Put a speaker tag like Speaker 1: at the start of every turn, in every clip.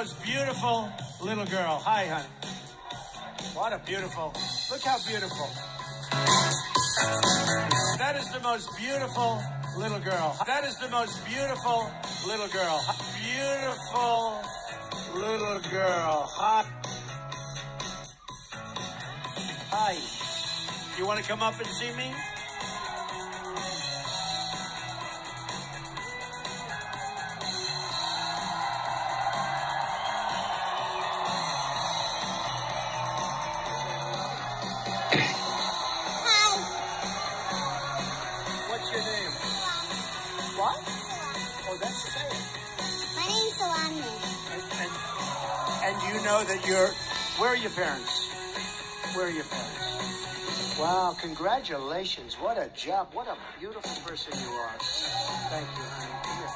Speaker 1: most beautiful little girl. Hi, honey. What a beautiful, look how beautiful. That is the most beautiful little girl. That is the most beautiful little girl. Beautiful little girl. Hi. Hi. You want to come up and see me? What's your name? What? Oh, that's Sam.
Speaker 2: My name's Salami.
Speaker 1: And you know that you're... Where are your parents? Where are your parents? Wow, congratulations. What a job. What a beautiful person you are. Thank you, honey. Come here.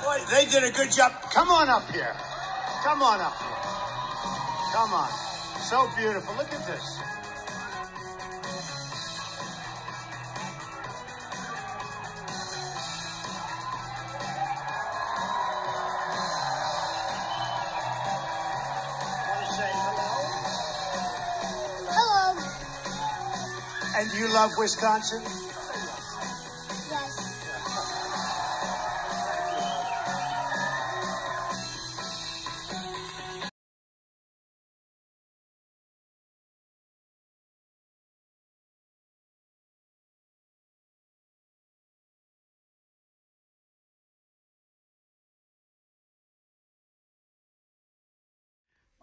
Speaker 1: Boy, they did a good job. Come on up here. Come on up here. Come on. So beautiful. Look at this. Want to say hello?
Speaker 2: Hello.
Speaker 1: And you love Wisconsin?
Speaker 2: Yes.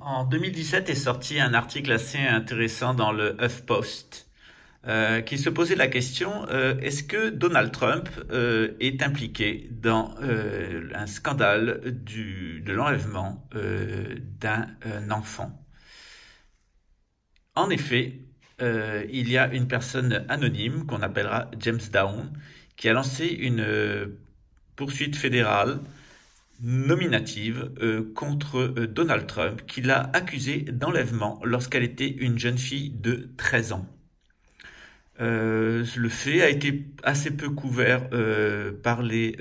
Speaker 3: En 2017 est sorti un article assez intéressant dans le HuffPost qui se posait la question, est-ce que Donald Trump est impliqué dans un scandale de l'enlèvement d'un enfant? En effet, il y a une personne anonyme qu'on appellera James Down qui a lancé une poursuite fédérale nominative contre Donald Trump, qui l'a accusé d'enlèvement lorsqu'elle était une jeune fille de 13 ans. Le fait a été assez peu couvert par les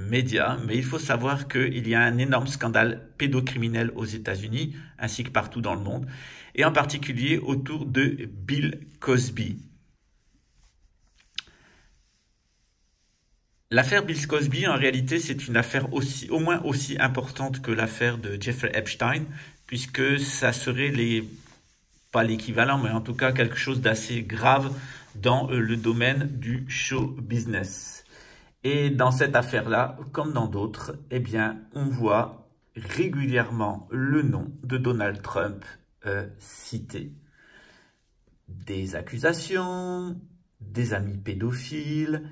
Speaker 3: médias, mais il faut savoir qu'il y a un énorme scandale pédocriminel aux États-Unis, ainsi que partout dans le monde, et en particulier autour de Bill Cosby. L'affaire Bill Cosby, en réalité, c'est une affaire au moins aussi importante que l'affaire de Jeffrey Epstein, puisque ça serait pas l'équivalent, mais en tout cas quelque chose d'assez grave dans le domaine du show business. Et dans cette affaire-là, comme dans d'autres, eh bien, on voit régulièrement le nom de Donald Trump cité. Des accusations, des amis pédophiles,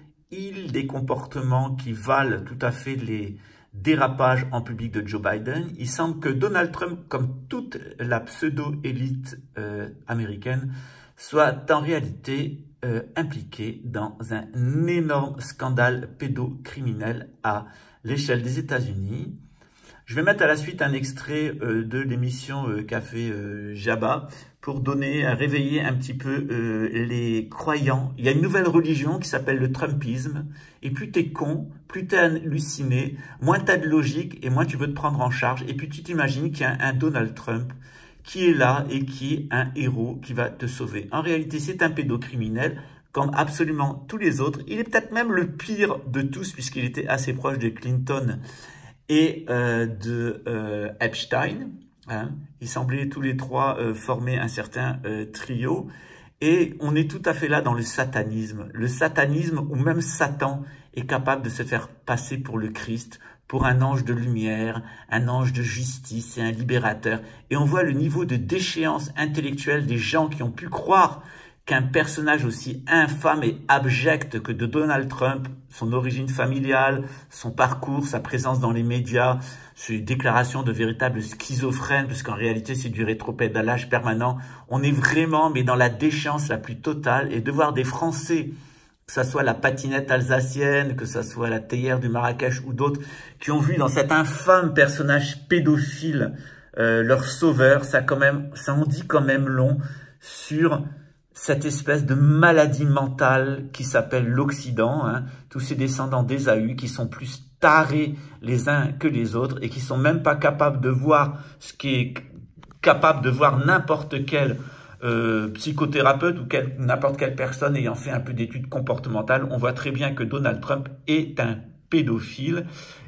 Speaker 3: des comportements qui valent tout à fait les dérapages en public de Joe Biden. Il semble que Donald Trump, comme toute la pseudo-élite américaine, soit en réalité impliqué dans un énorme scandale pédocriminel à l'échelle des États-Unis. Je vais mettre à la suite un extrait de l'émission qu'a fait Jabba pour réveiller un petit peu les croyants. Il y a une nouvelle religion qui s'appelle le Trumpisme. Et plus t'es con, plus t'es halluciné, moins t'as de logique et moins tu veux te prendre en charge. Et puis tu t'imagines qu'il y a un Donald Trump qui est là et qui est un héros qui va te sauver. En réalité, c'est un pédocriminel comme absolument tous les autres. Il est peut-être même le pire de tous puisqu'il était assez proche de Clinton et de Epstein. Hein. Ils semblaient tous les trois former un certain trio. Et on est tout à fait là dans le satanisme. Le satanisme où même Satan est capable de se faire passer pour le Christ, pour un ange de lumière, un ange de justice et un libérateur. Et on voit le niveau de déchéance intellectuelle des gens qui ont pu croire qu'un personnage aussi infâme et abject que de Donald Trump, son origine familiale, son parcours, sa présence dans les médias, ses déclarations de véritables schizophrènes, parce qu'en réalité c'est du rétropédalage permanent, on est vraiment mais dans la déchéance la plus totale, et de voir des Français, que ça soit la patinette alsacienne, que ça soit la théière du Marrakech ou d'autres, qui ont vu dans cet infâme personnage pédophile leur sauveur, ça en dit quand même long sur cette espèce de maladie mentale qui s'appelle l'Occident, hein, tous ces descendants d'Ésaü qui sont plus tarés les uns que les autres et qui sont même pas capables de voir ce qui est capable de voir n'importe quel psychothérapeute ou n'importe quelle personne ayant fait un peu d'études comportementales. On voit très bien que Donald Trump est un pédophile.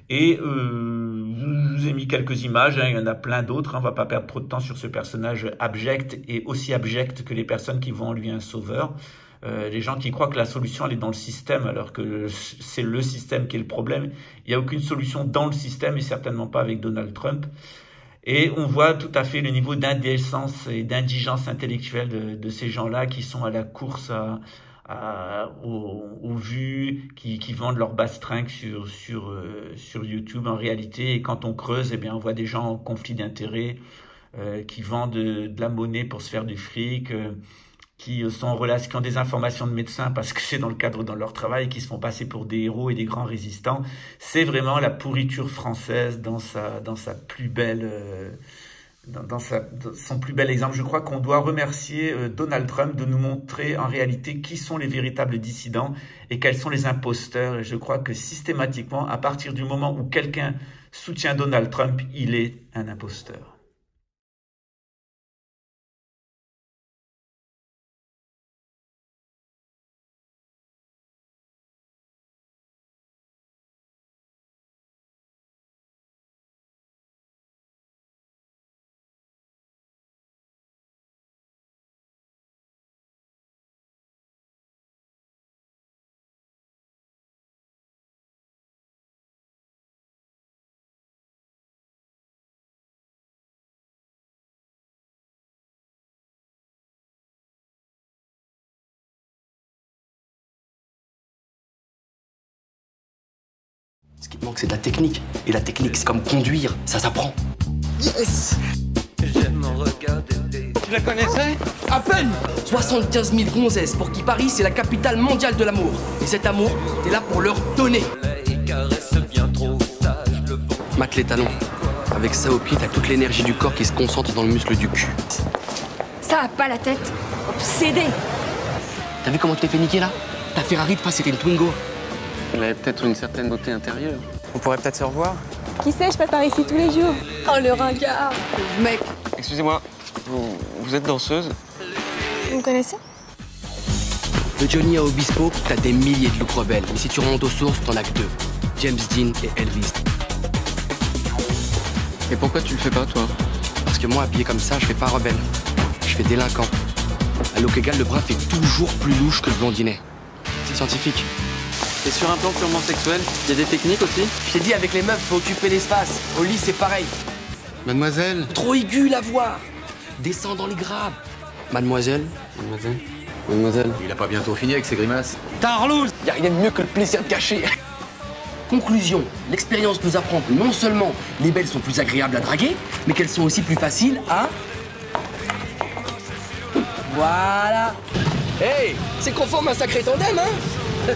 Speaker 3: Et je vous ai mis quelques images, hein, il y en a plein d'autres, hein, on va pas perdre trop de temps sur ce personnage abject et aussi abject que les personnes qui voient en lui un sauveur. Les gens qui croient que la solution elle est dans le système alors que c'est le système qui est le problème. Il n'y a aucune solution dans le système et certainement pas avec Donald Trump. Et on voit tout à fait le niveau d'indécence et d'indigence intellectuelle de ces gens-là qui sont à la course aux vues, qui vendent leurs bastringues sur YouTube en réalité. Et quand on creuse, eh bien, on voit des gens en conflit d'intérêts qui vendent de la monnaie pour se faire du fric, qui sont en relation, qui ont des informations de médecins parce que c'est dans le cadre de leur travail, qui se font passer pour des héros et des grands résistants. C'est vraiment la pourriture française dans sa plus belle... dans son plus bel exemple. Je crois qu'on doit remercier Donald Trump de nous montrer en réalité qui sont les véritables dissidents et quels sont les imposteurs. Et je crois que systématiquement, à partir du moment où quelqu'un soutient Donald Trump, il est un imposteur.
Speaker 4: Ce qui te manque, c'est de la technique. Et la technique, c'est comme conduire, ça s'apprend. Yes!
Speaker 5: J'aime regarder.
Speaker 4: Tu la connaissais? À peine! 75 000 gonzesses pour qui Paris, c'est la capitale mondiale de l'amour. Et cet amour, t'es là pour leur donner. Mate les talons. Avec ça au pied, t'as toute l'énergie du corps qui se concentre dans le muscle du cul.
Speaker 6: Ça a pas la tête. Obsédé.
Speaker 4: T'as vu comment tu t'es fait niquer là? Ta Ferrari de face, c'était une Twingo.
Speaker 7: Elle avait peut-être une certaine beauté intérieure.
Speaker 8: On pourrait peut-être se revoir.
Speaker 6: Qui sait, je passe par ici tous les jours. Oh, le ringard.
Speaker 4: Mec,
Speaker 7: Excusez-moi, vous êtes danseuse?
Speaker 6: Vous me connaissez?
Speaker 4: de Johnny à Obispo, t'as des milliers de looks rebelles. Mais si tu remontes aux sources, t'en as que deux. James Dean et Elvis.
Speaker 7: Et pourquoi tu le fais pas, toi?
Speaker 4: Parce que moi, habillé comme ça, je fais pas rebelle. Je fais délinquant. À look égal, le bras fait toujours plus louche que le blondinet. C'est scientifique.
Speaker 7: Et sur un plan purement sexuel, il y a des techniques aussi?
Speaker 4: Je t'ai dit, avec les meufs, faut occuper l'espace. Au lit, c'est pareil.
Speaker 7: Mademoiselle?
Speaker 4: Trop aigu, la voix. Descends dans les graves. Mademoiselle.
Speaker 7: Mademoiselle? Mademoiselle?
Speaker 9: Il a pas bientôt fini avec ses grimaces.
Speaker 4: Tarlouse. Y a rien de mieux que le plaisir de cacher. Conclusion, l'expérience nous apprend que non seulement les belles sont plus agréables à draguer, mais qu'elles sont aussi plus faciles à... Voilà. Hey, c'est conforme à un sacré tandem, hein?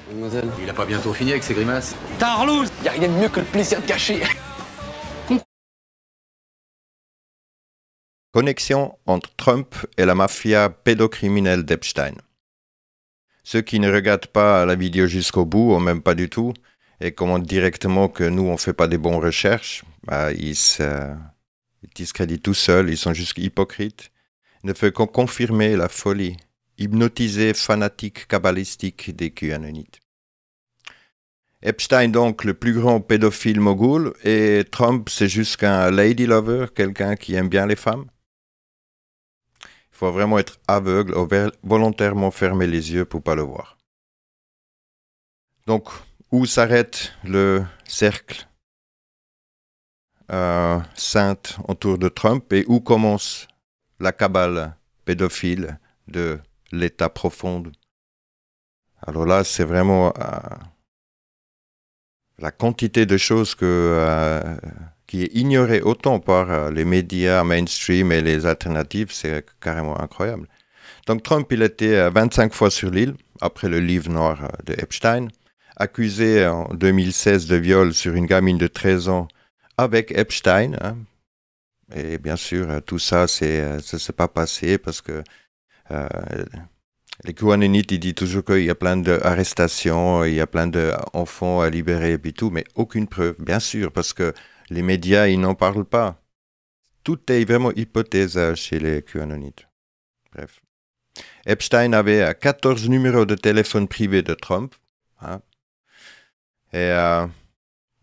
Speaker 7: Mademoiselle?
Speaker 9: Il a pas bientôt fini avec ses grimaces.
Speaker 4: Tarlouse. Y a rien de mieux que le plaisir de cacher.
Speaker 10: Connexion entre Trump et la mafia pédocriminelle d'Epstein. Ceux qui ne regardent pas la vidéo jusqu'au bout, ou même pas du tout, et commente directement que nous, on ne fait pas des bonnes recherches, ils discréditent tout seuls, ils sont juste hypocrites. Ne fait qu'en confirmer la folie, hypnotisée, fanatique, kabbalistique des QAnonites. Epstein, donc, le plus grand pédophile mogul, et Trump, c'est juste un lady lover, quelqu'un qui aime bien les femmes. Il faut vraiment être aveugle, ou volontairement fermer les yeux pour ne pas le voir. Donc, où s'arrête le cercle sainte autour de Trump et où commence la cabale pédophile de l'État profond? Alors là, c'est vraiment la quantité de choses qui est ignorée autant par les médias mainstream et les alternatives, c'est carrément incroyable. Donc Trump, il était 25 fois sur l'île, après le livre noir de Epstein, accusé en 2016 de viol sur une gamine de 13 ans avec Epstein. Hein. Et bien sûr, tout ça, ça ne s'est pas passé parce que les QAnonites, ils disent toujours qu'il y a plein d'arrestations, il y a plein d'enfants à libérer et puis tout, mais aucune preuve, bien sûr, parce que les médias, ils n'en parlent pas. Tout est vraiment hypothèse chez les QAnonites. Bref. Epstein avait 14 numéros de téléphone privé de Trump. Hein. Et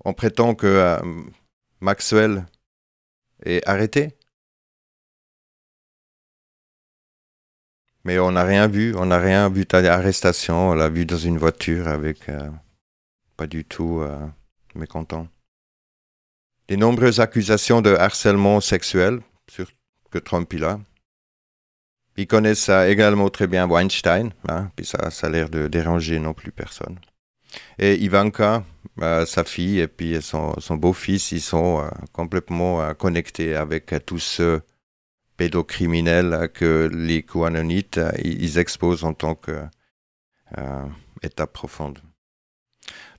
Speaker 10: on prétend que Maxwell est arrêté. Mais on n'a rien vu d'arrestation, on l'a vu dans une voiture avec pas du tout mécontent. Les nombreuses accusations de harcèlement sexuel que Trump il a. Ils connaissent également très bien Weinstein, hein, puis ça a l'air de déranger non plus personne. Et Ivanka, sa fille, et puis son beau-fils, ils sont complètement connectés avec tous ceux pédocriminels que les QAnonites ils exposent en tant qu'État profond.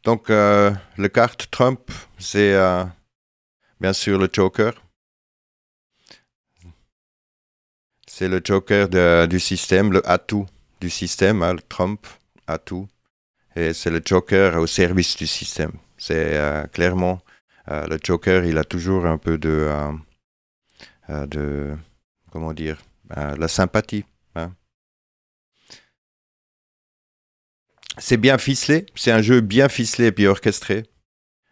Speaker 10: Donc, le carte Trump, c'est bien sûr le Joker. C'est le Joker du système, le atout du système, hein, le Trump, atout. Et c'est le Joker au service du système. C'est clairement, le Joker, il a toujours un peu de comment dire, la sympathie. Hein. C'est bien ficelé, c'est un jeu bien ficelé et puis orchestré.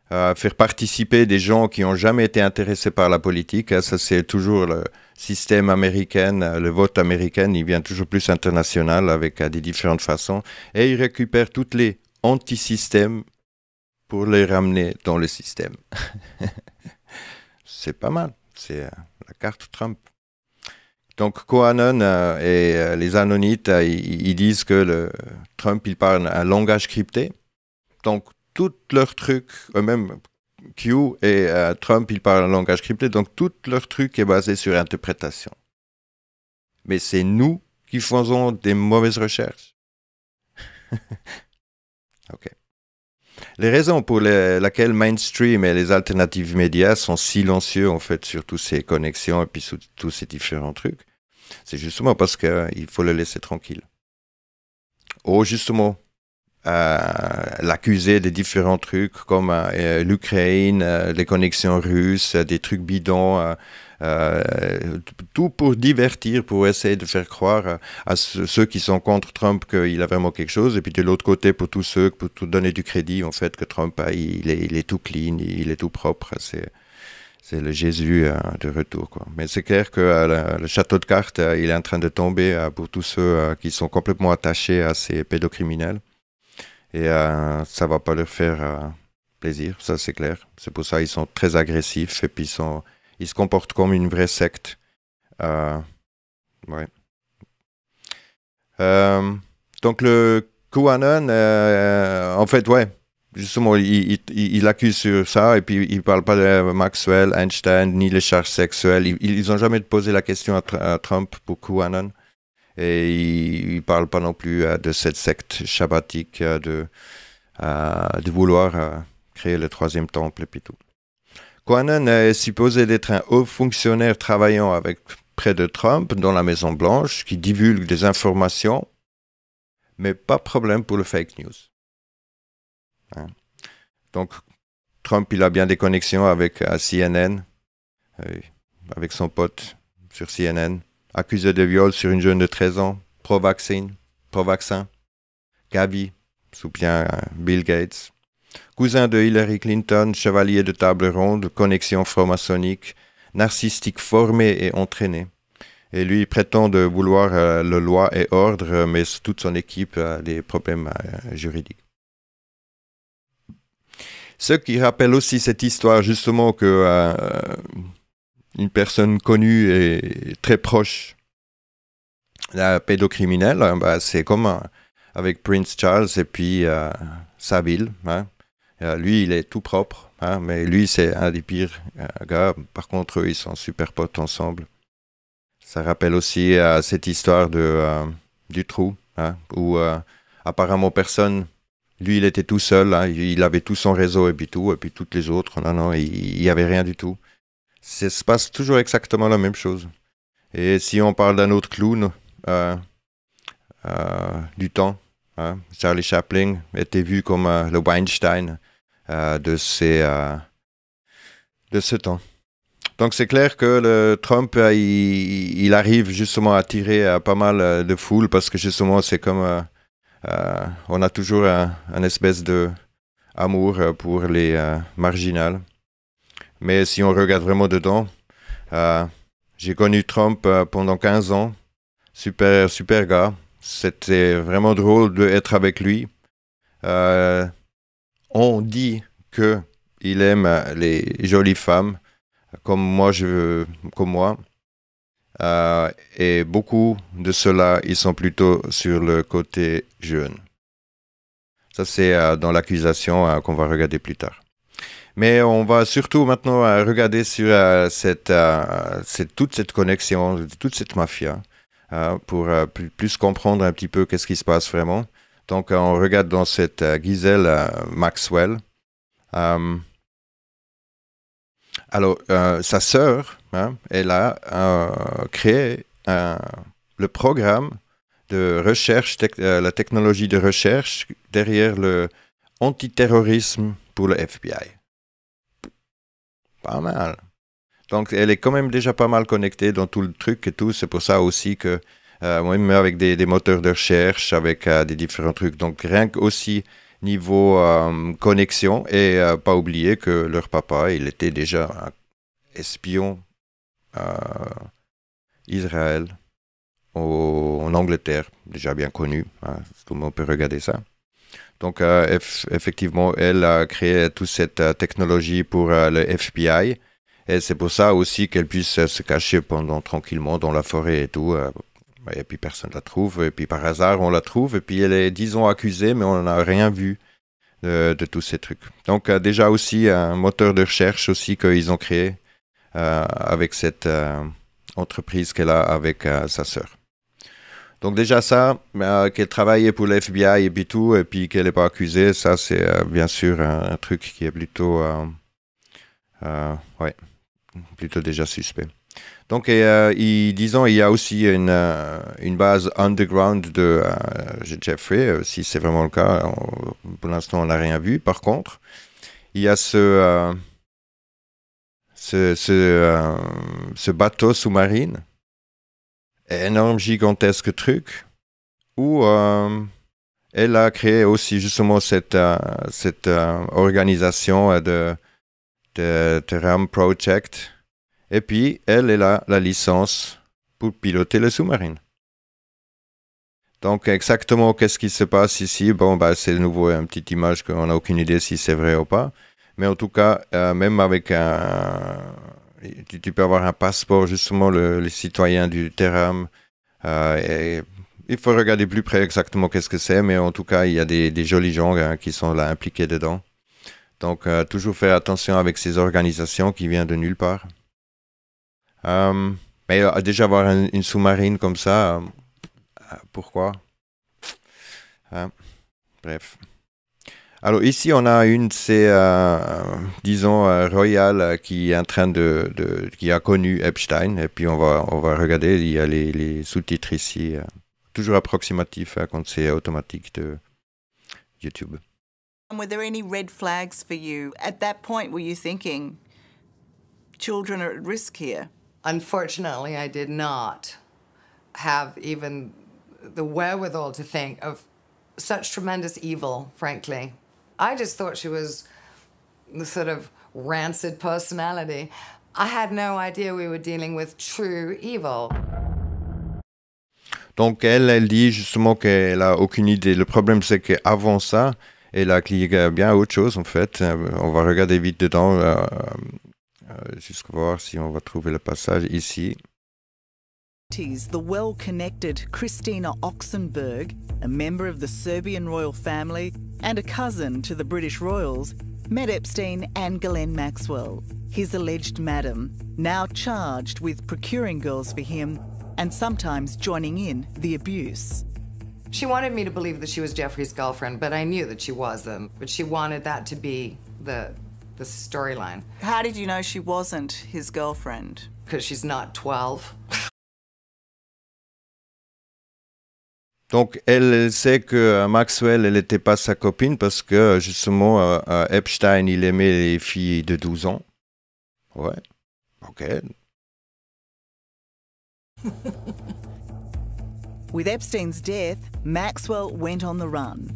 Speaker 10: Faire participer des gens qui n'ont jamais été intéressés par la politique, hein, ça c'est toujours le système américain, le vote américain, il vient toujours plus international avec des différentes façons. Et il récupère toutes les anti-systèmes pour les ramener dans le système. C'est pas mal, c'est la carte Trump. Donc QAnon et les Anonites, ils disent que Trump il parle un langage crypté. Donc tous leurs trucs, même Q et Trump, ils parlent un langage crypté. Donc tout leur truc est basé sur interprétation. Mais c'est nous qui faisons des mauvaises recherches. Ok. Les raisons pour lesquelles mainstream et les alternatives médias sont silencieux en fait sur toutes ces connexions et puis sur tous ces différents trucs, c'est justement parce qu'il faut le laisser tranquille. Ou justement l'accuser des différents trucs comme l'Ukraine, les connexions russes, des trucs bidons, tout pour divertir, pour essayer de faire croire à ceux qui sont contre Trump qu'il a vraiment quelque chose, et puis de l'autre côté pour tous ceux, pour tout donner du crédit en fait que Trump il est tout clean, il est tout propre, c'est le Jésus de retour quoi. Mais c'est clair que le château de cartes il est en train de tomber pour tous ceux qui sont complètement attachés à ces pédocriminels, et ça va pas leur faire plaisir, ça c'est clair. C'est pour ça qu'ils sont très agressifs et puis ils se comportent comme une vraie secte. Ouais. Donc le QAnon, en fait, ouais, justement, il accuse sur ça et puis il ne parle pas de Maxwell, Einstein, ni les charges sexuelles. Ils n'ont jamais posé la question à Trump pour QAnon. Et il ne parle pas non plus de cette secte shabbatique de vouloir créer le troisième temple et puis tout. QAnon est supposé d'être un haut fonctionnaire travaillant près de Trump dans la Maison Blanche qui divulgue des informations, mais pas de problème pour le fake news. Hein. Donc, Trump, il a bien des connexions avec CNN, avec son pote sur CNN, accusé de viol sur une jeune de 13 ans, pro-vaccin, Gavi, soutient Bill Gates, cousin de Hillary Clinton, chevalier de table ronde, connexion franc-maçonnique, narcissique formé et entraîné. Et lui, il prétend de vouloir le loi et ordre, mais toute son équipe a des problèmes juridiques. Ce qui rappelle aussi cette histoire, justement, que une personne connue et très proche d'un pédocriminel, c'est comme avec Prince Charles et puis sa ville. Hein. Lui, il est tout propre, hein, mais lui, c'est un des pires gars. Par contre, eux, ils sont super potes ensemble. Ça rappelle aussi cette histoire du trou, hein, où apparemment personne, lui il était tout seul, hein, il avait tout son réseau et puis toutes les autres, non, il n'y avait rien du tout. Ça se passe toujours exactement la même chose. Et si on parle d'un autre clown du temps, hein, Charlie Chaplin était vu comme le Weinstein de ce temps. Donc c'est clair que le Trump, il arrive justement à attirer pas mal de foule parce que justement c'est comme on a toujours un espèce de amour pour les marginales. Mais si on regarde vraiment dedans, j'ai connu Trump pendant 15 ans, super gars. C'était vraiment drôle d'être avec lui. On dit que il aime les jolies femmes. Comme moi, et beaucoup de ceux-là, ils sont plutôt sur le côté jeune. Ça, c'est dans l'accusation qu'on va regarder plus tard. Mais on va surtout maintenant regarder sur toute cette connexion, toute cette mafia, pour plus comprendre un petit peu qu'est-ce qui se passe vraiment. Donc, on regarde dans cette Ghislaine Maxwell. Alors, sa sœur, hein, elle a créé le programme de recherche, la technologie de recherche derrière le antiterrorisme pour le FBI. Pas mal. Donc, elle est quand même déjà pas mal connectée dans tout le truc et tout. C'est pour ça aussi que, même avec des moteurs de recherche, avec des différents trucs. Donc, rien qu'aussi niveau connexion, et pas oublier que leur papa, il était déjà un espion Israël en Angleterre, déjà bien connu, hein, tout le monde peut regarder ça. Donc effectivement, elle a créé toute cette technologie pour le FBI, et c'est pour ça aussi qu'elle puisse se cacher tranquillement dans la forêt et tout, et puis personne ne la trouve, et puis par hasard on la trouve, et puis elle est, disons, accusée, mais on n'a rien vu de tous ces trucs. Donc déjà aussi un moteur de recherche aussi qu'ils ont créé avec cette entreprise qu'elle a avec sa sœur. Donc déjà ça, qu'elle travaillait pour le FBI et puis tout, et puis qu'elle n'est pas accusée, ça c'est bien sûr un truc qui est plutôt, plutôt déjà suspect. Donc, disons, il y a aussi une base underground de Jeffrey, si c'est vraiment le cas. Pour l'instant, on n'a rien vu. Par contre, il y a ce bateau sous-marine, énorme, gigantesque truc, où elle a créé aussi justement cette organisation de RAM Project. Et puis, elle a la licence pour piloter le sous-marin. Donc, exactement, qu'est-ce qui se passe ici? Bon, c'est de nouveau une petite image qu'on n'a aucune idée si c'est vrai ou pas. Mais en tout cas, même avec tu peux avoir un passeport, justement, les citoyens du Terram. Il faut regarder plus près exactement qu'est-ce que c'est, mais en tout cas, il y a des jolis gens qui sont là impliqués dedans. Donc, toujours faire attention avec ces organisations qui viennent de nulle part. Mais déjà avoir une sous-marine comme ça, pourquoi? Bref. Alors ici, on a une de ces, disons, Royal qui est en train qui a connu Epstein, et puis on va regarder, il y a les sous-titres ici, toujours approximatifs quand c'est automatique de YouTube.
Speaker 8: And were there any red flags for you? At that point, were you thinking, children are at risk here?
Speaker 11: Unfortunately, I did not have even the wherewithal to think of such tremendous evil, frankly. I just thought she was the sort of rancid personality. I had no idea we were dealing with true evil.
Speaker 10: Donc elle dit justement qu'elle a aucune idée. Le problème c'est qu'avant ça, elle a cliqué bien à autre chose en fait. On va regarder vite dedans, jusqu'à voir si on va trouver le passage ici.
Speaker 8: The well-connected Christina Oxenberg, a member of the Serbian royal family and a cousin to the British royals, met Epstein and Ghislaine Maxwell, his alleged madam, now charged with procuring girls for him and sometimes joining in the abuse.
Speaker 11: She wanted me to believe that she was Jeffrey's girlfriend, but I knew that she wasn't. But she wanted that to be the storyline.
Speaker 8: How did you know she wasn't his girlfriend?
Speaker 11: Because she's not 12.
Speaker 10: Donc, elle sait que Maxwell, elle n'était pas sa copine parce que, justement, Epstein, il aimait les filles de 12 ans. Ouais, ok.
Speaker 8: With Epstein's death, Maxwell went on the run.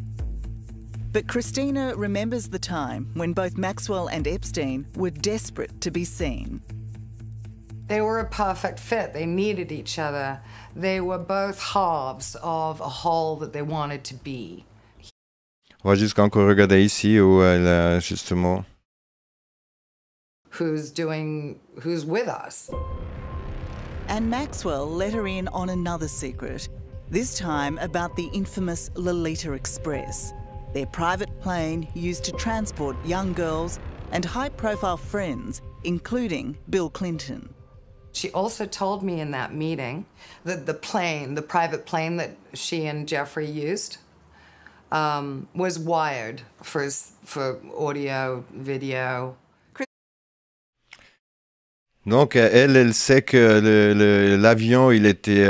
Speaker 8: But Christina remembers the time when both Maxwell and Epstein were desperate to be seen.
Speaker 11: They were a perfect fit. They needed each other. They were both halves of a whole that they wanted to be.
Speaker 10: On va juste encore regarder ici où elle justement.
Speaker 11: Who's with us.
Speaker 8: And Maxwell let her in on another secret, this time about the infamous Lolita Express, their private plane used to transport young girls and high-profile friends, including Bill Clinton.
Speaker 11: She also told me in that meeting that the private plane that she and Jeffrey used, was wired for audio, video.
Speaker 10: Donc, elle sait que l'avion, il était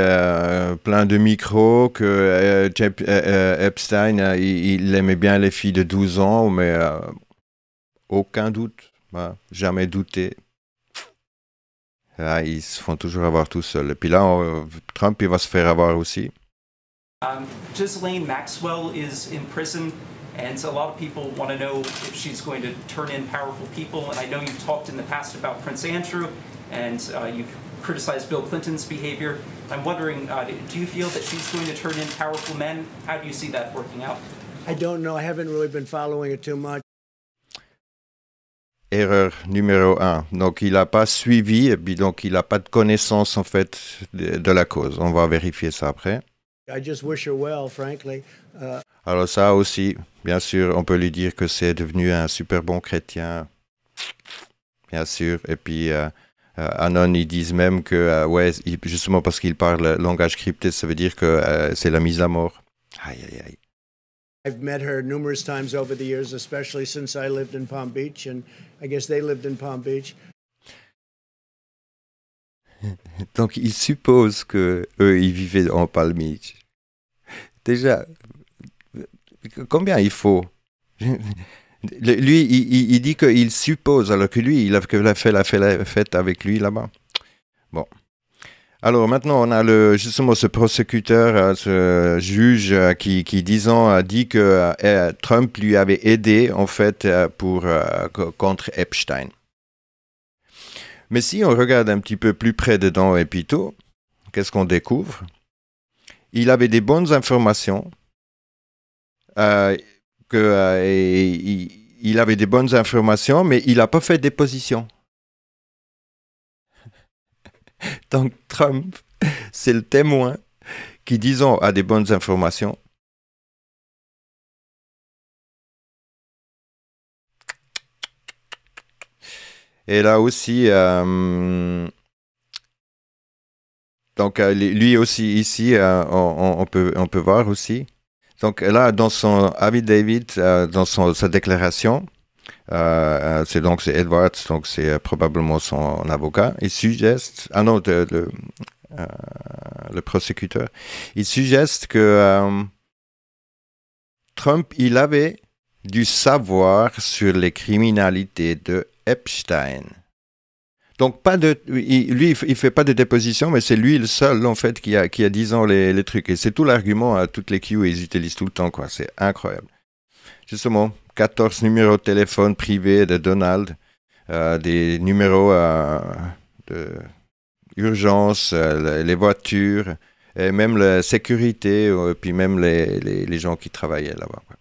Speaker 10: plein de micros, que Epstein, il aimait bien les filles de 12 ans, mais aucun doute, jamais douté. Ah, ils se font toujours avoir tout seuls. Et puis là, Trump, il va se faire avoir aussi.
Speaker 12: Ghislaine Maxwell is in prison, and a lot of people want to know if she's going to turn in powerful people. And I know you've talked in the past about Prince Andrew, and you've criticized Bill Clinton's behavior. I'm wondering, do you feel that she's going to turn in powerful men? How do you see that working out?
Speaker 1: I don't know. I haven't really been following it too much.
Speaker 10: Erreur numéro 1. Donc, il n'a pas suivi, et puis donc, il n'a pas de connaissance, en fait, de la cause. On va vérifier ça après.
Speaker 1: I just wish her well, frankly.
Speaker 10: Alors ça aussi, bien sûr, on peut lui dire que c'est devenu un super bon chrétien. Bien sûr. Et puis, Anon, ils disent même que, ouais, justement parce qu'il parle langage crypté, ça veut dire que c'est la mise à mort. Aïe, aïe, aïe.
Speaker 1: I've met her numerous times over the years, especially since I lived in Palm Beach, and I guess they lived in Palm Beach.
Speaker 10: Donc, il suppose que eux, ils vivaient en Palm Beach. Déjà, combien il faut? Lui, il dit qu'il suppose, alors que lui, il a fait la fête avec lui là-bas. Bon. Alors maintenant, on a justement ce prosécuteur, ce juge qui disant, a dit que Trump lui avait aidé en fait contre Epstein. Mais si on regarde un petit peu plus près dedans et puis tout, qu'est-ce qu'on découvre? Il avait des bonnes informations, il avait des bonnes informations, mais il n'a pas fait des déposition. Donc Trump, c'est le témoin qui, disons, a des bonnes informations. Et là aussi, donc lui aussi ici, on peut voir aussi. Donc là, dans son affidavit, dans sa déclaration, c'est Edwards, donc c'est probablement son avocat. Il suggeste, le prosécuteur, il suggeste que Trump, il avait du savoir sur les criminalités de Epstein. Donc, lui, il fait pas de déposition, mais c'est lui le seul, en fait, qui a disons, les trucs. Et c'est tout l'argument à toutes les Q, ils utilisent tout le temps, quoi. C'est incroyable. Justement, 14 numéros de téléphone privés de Donald, des numéros d'urgence, les voitures, et même la sécurité, puis même les gens qui travaillaient là-bas, quoi.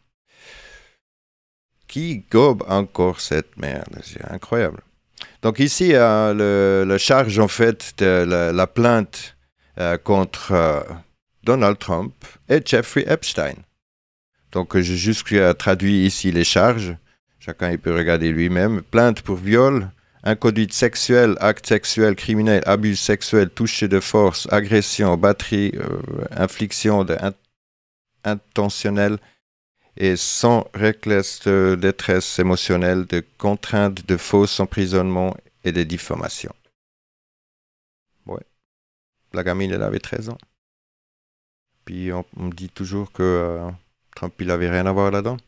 Speaker 10: Qui gobe encore cette merde? C'est incroyable. Donc ici, le charge en fait de la plainte contre Donald Trump et Jeffrey Epstein. Donc j'ai juste traduit ici les charges. Chacun il peut regarder lui-même. Plainte pour viol, inconduite sexuelle, acte sexuel criminel, abus sexuel, toucher de force, agression, batterie, infliction intentionnelle et sans reckless de détresse émotionnelle, de contrainte, de faux emprisonnement et de diffamation. Ouais. La gamine, elle avait 13 ans. Puis on me dit toujours que Trump, il avait rien à voir là-dedans.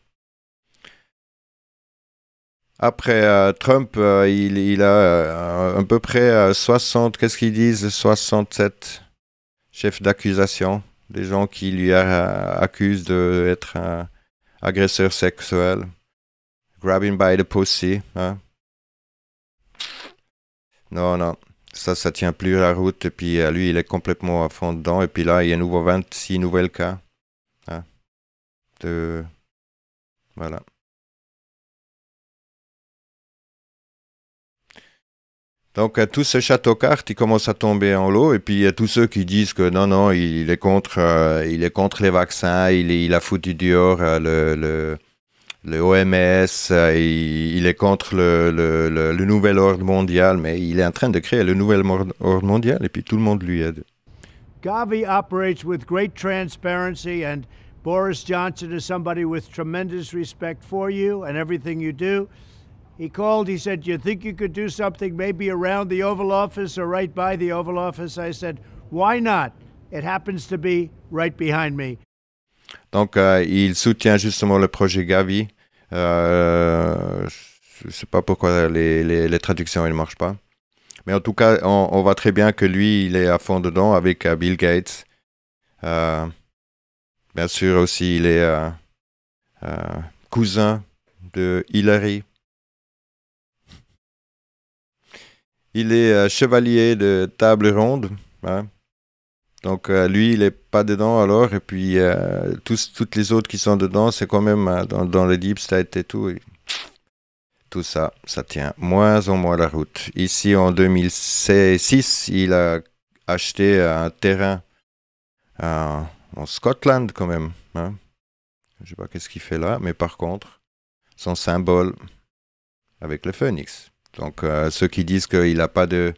Speaker 10: Après, Trump, il a à peu près 60, qu'est-ce qu'ils disent, 67 chefs d'accusation, des gens qui lui accusent d'être un agresseur sexuel, grabbing by the pussy, hein. Non, ça tient plus la route, et puis lui, il est complètement à fond dedans, et puis là, il y a nouveau 26 nouvelles cas, hein, voilà. Donc, tout ce château cartes, il commence à tomber en l'eau, et puis il y a tous ceux qui disent que non, il est contre les vaccins, il a foutu dehors le OMS, il est contre le nouvel ordre mondial, mais il est en train de créer le nouvel ordre mondial, et puis tout le monde lui aide.
Speaker 13: Gavi operates with great transparency, and Boris Johnson is somebody with tremendous respect for you and everything you do. He called, he said, "You think you could do something maybe around the Oval Office or right by the Oval Office?" I said, "Why not? It happens to be right behind me."
Speaker 10: Donc, il soutient justement le projet Gavi. Je ne sais pas pourquoi les traductions ne marchent pas. Mais en tout cas, on voit très bien que lui, il est à fond dedans avec Bill Gates. Bien sûr aussi, il est cousin de Hillary. Il est chevalier de table ronde, hein. Donc lui, il n'est pas dedans alors, et puis toutes les autres qui sont dedans, c'est quand même dans le Deep State et tout. Tout ça, ça tient moins en moins la route. Ici, en 2006, il a acheté un terrain en Scotland quand même, hein. Je ne sais pas qu'est-ce qu'il fait là, mais par contre, son symbole avec le phénix. Donc, ceux qui disent qu'il n'a pas de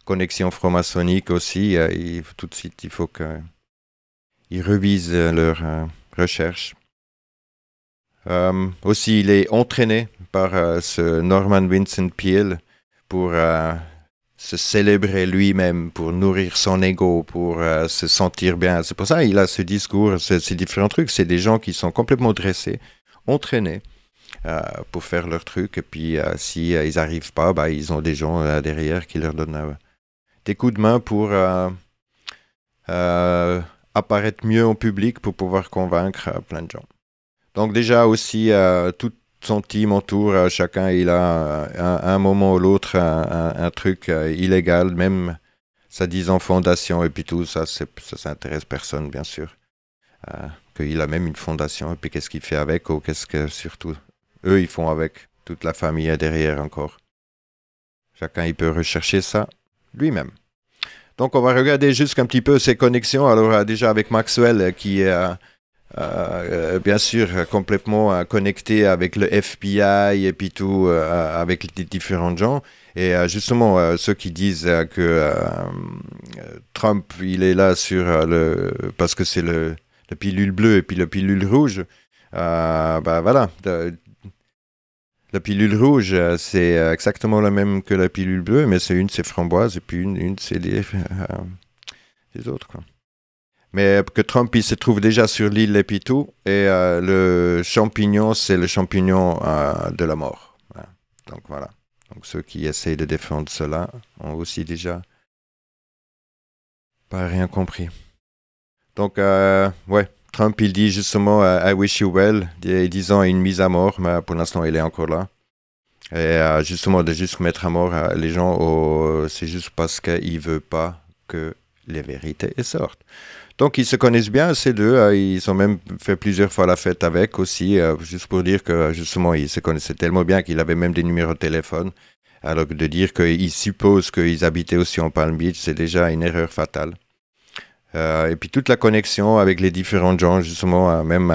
Speaker 10: connexion franc-maçonnique aussi, tout de suite, il faut qu'ils revisent leurs recherches. Aussi, il est entraîné par ce Norman Vincent Peale pour se célébrer lui-même, pour nourrir son ego, pour se sentir bien. C'est pour ça qu'il a ce discours, ces différents trucs. C'est des gens qui sont complètement dressés, entraînés, pour faire leur truc, et puis si ils n'arrivent pas, ils ont des gens derrière qui leur donnent des coups de main pour apparaître mieux en public, pour pouvoir convaincre plein de gens. Donc déjà aussi, tout son team autour, chacun il a à un moment ou l'autre un truc illégal, même ça disant fondation, et puis tout ça, ça s'intéresse personne, bien sûr. Qu'il a même une fondation, et puis qu'est-ce qu'il fait avec, ou qu'est-ce que surtout eux, ils font avec, toute la famille est derrière encore. Chacun, il peut rechercher ça lui-même. Donc, on va regarder juste un petit peu ces connexions. Alors, déjà avec Maxwell, qui est, bien sûr, complètement connecté avec le FBI et puis tout, avec les différents gens. Et justement, ceux qui disent que Trump, il est là sur parce que c'est le pilule bleue et puis le pilule rouge. Voilà. La pilule rouge, c'est exactement la même que la pilule bleue, mais c'est une c'est framboise et puis une c'est des autres, quoi. Mais que Trump, il se trouve déjà sur l'île et puis tout. Et le champignon, c'est le champignon de la mort. Voilà. Donc voilà. Donc ceux qui essayent de défendre cela ont aussi déjà pas rien compris. Donc, ouais, Trump, il dit justement « I wish you well », disant une mise à mort, mais pour l'instant, il est encore là. Et justement, de juste mettre à mort les gens, c'est juste parce qu'il ne veut pas que les vérités sortent. Donc, ils se connaissent bien, ces deux. Ils ont même fait plusieurs fois la fête avec aussi, juste pour dire que, justement, ils se connaissaient tellement bien qu'il avait même des numéros de téléphone. Alors que de dire qu'ils supposent qu'ils habitaient aussi en Palm Beach, c'est déjà une erreur fatale. Et puis toute la connexion avec les différents gens, justement, même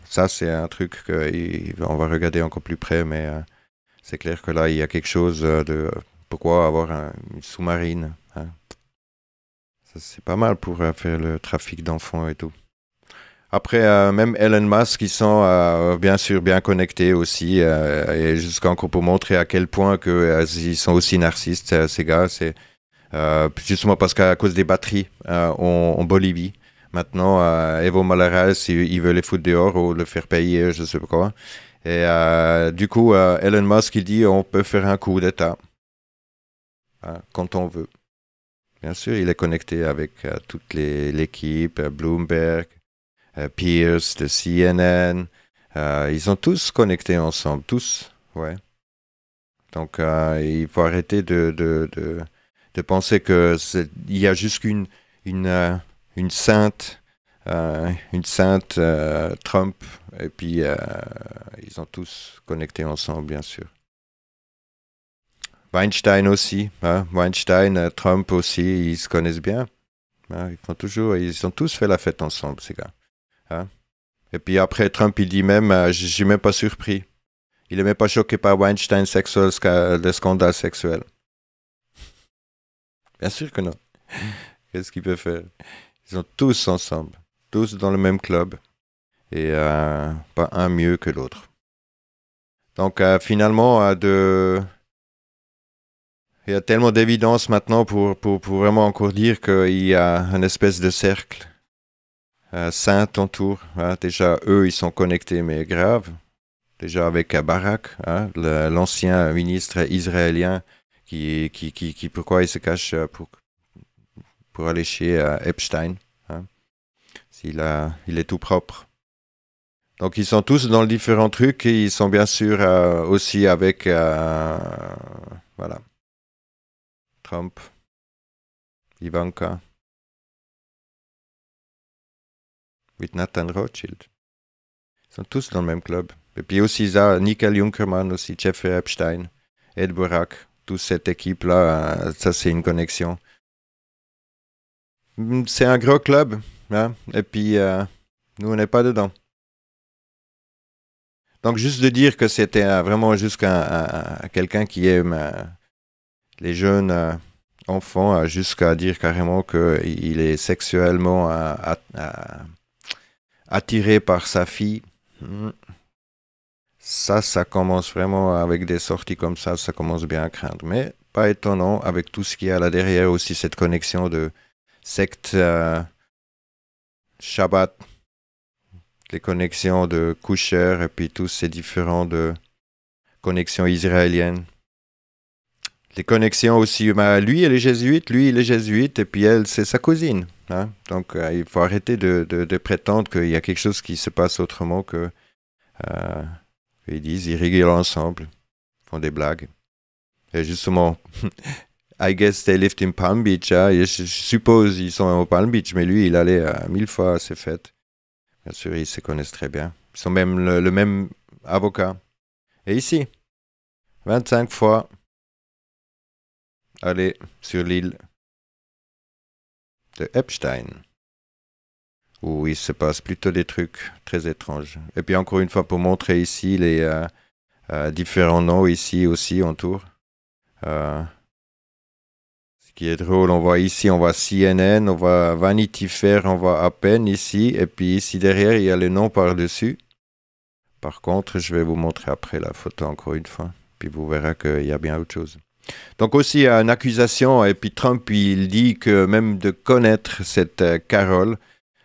Speaker 10: ça, c'est un truc qu'on va regarder encore plus près, mais c'est clair que là, il y a quelque chose de pourquoi avoir une sous-marine. Hein. Ça, c'est pas mal pour faire le trafic d'enfants et tout. Après, même Elon Musk, ils sont bien sûr bien connectés aussi, et jusqu'encore pour montrer à quel point ils sont aussi narcissistes, ces gars, c'est... justement parce qu'à cause des batteries en Bolivie, maintenant Evo Morales, il veut les foutre dehors ou le faire payer, je sais pas quoi. Et du coup, Elon Musk, il dit on peut faire un coup d'État quand on veut. Bien sûr, il est connecté avec toute l'équipe, Bloomberg, Pierce de CNN. Ils sont tous connectés ensemble, tous, ouais. Donc, il faut arrêter de penser qu'il y a juste une sainte Trump, et puis ils sont tous connectés ensemble, bien sûr. Weinstein aussi, hein? Weinstein, Trump aussi, ils se connaissent bien. Hein? Ils ont tous fait la fête ensemble, ces gars. Hein? Et puis après, Trump, il dit même, je suis même pas surpris. Il n'est même pas choqué par Weinstein le scandale sexuel. Bien sûr que non. Qu'est-ce qu'il peut faire? Ils sont tous ensemble, tous dans le même club, et pas un mieux que l'autre. Donc finalement, il y a tellement d'évidence maintenant pour vraiment encore dire qu'il y a une espèce de cercle saint autour. Hein. Déjà, eux, ils sont connectés, mais grave. Déjà avec Barak, hein, l'ancien ministre israélien, qui pourquoi il se cache pour aller chez Epstein, hein, il est tout propre. Donc ils sont tous dans différents trucs et ils sont bien sûr aussi avec voilà, Trump, Ivanka, with Nathan Rothschild. Ils sont tous dans le même club. Et puis aussi ça, Nickel Junkermann aussi, Jeffrey Epstein, Ed Barak. Toute cette équipe-là, ça c'est une connexion. C'est un gros club, hein? Et puis nous on n'est pas dedans. Donc juste de dire que c'était vraiment juste quelqu'un qui aime les jeunes enfants, jusqu'à dire carrément qu'il est sexuellement attiré par sa fille. Ça commence vraiment avec des sorties comme ça commence bien à craindre. Mais pas étonnant avec tout ce qu'il y a là derrière aussi, cette connexion de secte Shabbat, les connexions de Kusher et puis tous ces différents de connexions israéliennes. Les connexions aussi, lui il est jésuite et puis elle c'est sa cousine. Hein? Donc il faut arrêter de prétendre qu'il y a quelque chose qui se passe autrement que... ils disent, ils rigolent ensemble, font des blagues. Et justement, I guess they lived in Palm Beach. Hein? Je suppose ils sont au Palm Beach, mais lui, il allait 1000 fois à ces fêtes. Bien sûr, ils se connaissent très bien. Ils sont même le même avocat. Et ici, 25 fois, aller sur l'île de Epstein, où il se passe plutôt des trucs très étranges. Et puis encore une fois, pour montrer ici les différents noms ici aussi autour. Ce qui est drôle, on voit ici, on voit CNN, on voit Vanity Fair, on voit à peine ici, et puis ici derrière, il y a les noms par-dessus. Par contre, je vais vous montrer après la photo encore une fois, puis vous verrez qu'il y a bien autre chose. Donc aussi une accusation, et puis Trump, il dit que même de connaître cette Carol,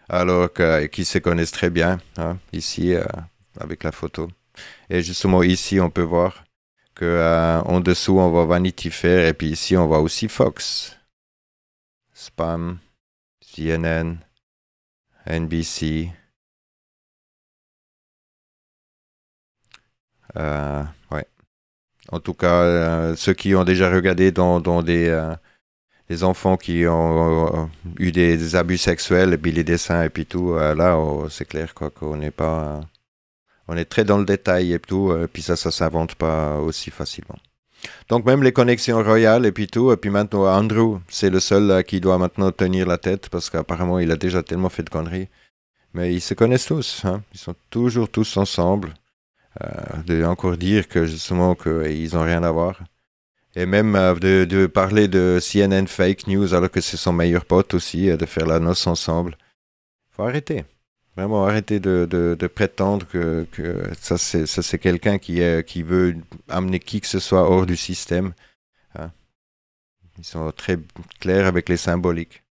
Speaker 10: alors qu'ils se connaissent très bien, hein, ici, avec la photo. Et justement, ici, on peut voir qu'en dessous, on voit Vanity Fair, et puis ici, on voit aussi Fox, Spam, CNN, NBC. Ouais. En tout cas, ceux qui ont déjà regardé dans des enfants qui ont eu des abus sexuels, et puis les dessins et puis tout, là, c'est clair quoi, qu'on n'est pas... on est très dans le détail et tout, et puis ça s'invente pas aussi facilement. Donc même les connexions royales et puis tout, et puis maintenant Andrew, c'est le seul qui doit maintenant tenir la tête, parce qu'apparemment il a déjà tellement fait de conneries. Mais ils se connaissent tous, hein. Ils sont toujours tous ensemble. De encore dire que justement qu'ils n'ont rien à voir. Et même de parler de CNN fake news alors que c'est son meilleur pote aussi, de faire la noce ensemble. Faut arrêter. Vraiment arrêter de prétendre que ça c'est quelqu'un qui veut amener qui que ce soit hors du système. Hein. Ils sont très clairs avec les symboliques.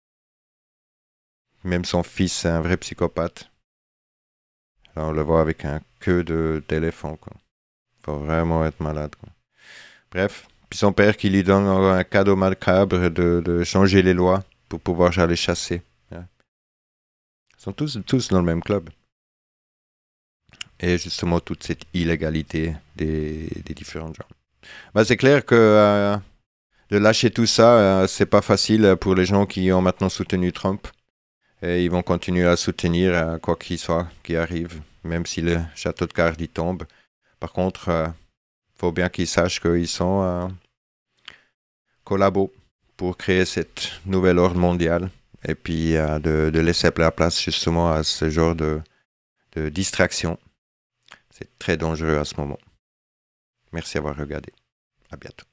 Speaker 10: Même son fils, c'est un vrai psychopathe. Là, on le voit avec un queue d'éléphant. Faut vraiment être malade. Quoi. Bref. Puis son père qui lui donne un cadeau macabre de changer les lois pour pouvoir aller chasser. Hein. Ils sont tous dans le même club. Et justement, toute cette illégalité des différents gens. Bah, c'est clair que de lâcher tout ça, c'est pas facile pour les gens qui ont maintenant soutenu Trump. Et ils vont continuer à soutenir quoi qu'il soit qui arrive, même si le château de cartes y tombe. Par contre, faut bien qu'ils sachent qu'ils sont collabos pour créer cette nouvelle ordre mondiale et puis de laisser la place justement à ce genre de distraction. C'est très dangereux à ce moment. Merci d'avoir regardé. À bientôt.